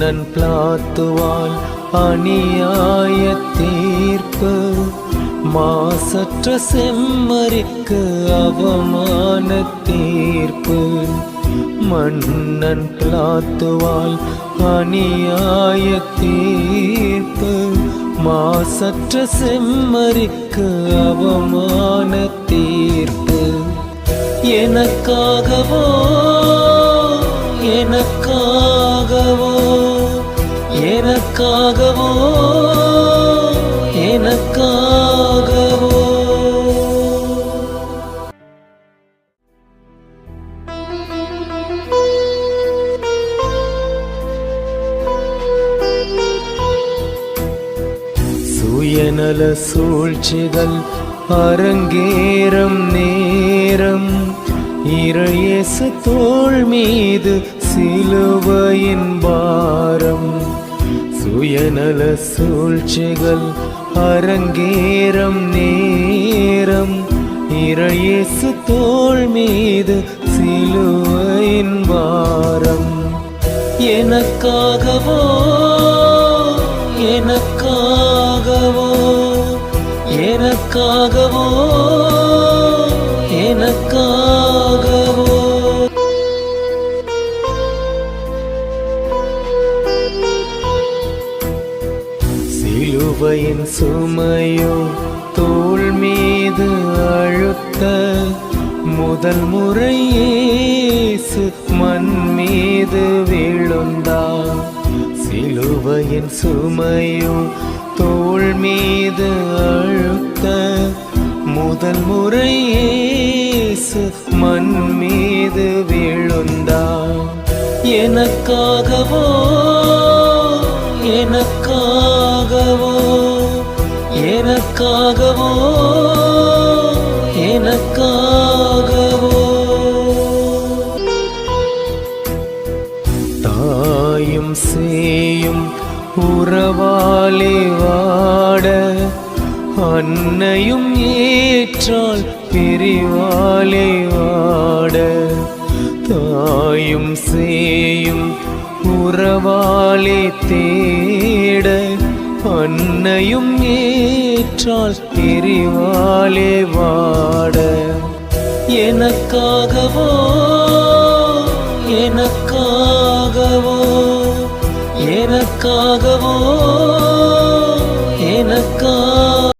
மன்னன் பிளாத்துவால் அநியாய தீர்ப்பு, மாசற்ற செம்மறிக்கு அவமான தீர்ப்பு. மன்னன் பிளாத்துவால் அநியாய தீர்ப்பு, மாசற்ற செம்மறிக்கு அவமான தீர்ப்பு. எனக்காகவோ எனக்காகவோ எனக்காகவோ எனக்காகவோ. சுயநல சூழ்ச்சிகள் அரங்கேறும் நேரம், இறையேசு தோள் மீது சிலுவையின் பாரம். சுயநல சூழ்ச்சிகள் அரங்கேறும் நேரம், இறையேசு தோள் மீது சிலுவையின் பாரம். எனக்காகவோ எனக்காகவோ எனக்காகவோ எனக்காகவோ. சிலுவையின் சுமையோ தோள் மீது அழுத்த, முதல் முறை இயேசு மண் மீது விழுந்தார். சிலுவையின் சுமையோ தோள் மீது அழுத்த, முதல் முறை இயேசு மண் மீது விழுந்தார். எனக்காகவோ எனக்காகவோ எனக்காகவோ எனக்காகவோ. தாயும் சேயும் உறவாலே வாட, அன்னையும் ஏற்றால் பிரிவாலே வாட. தாயும் சேயும் உறவாலே தேட, அன்னையும் ஏற்றால் பிரிவாலே வாட. எனக்காகவோ எனக்காகவோ எனக்காகவோ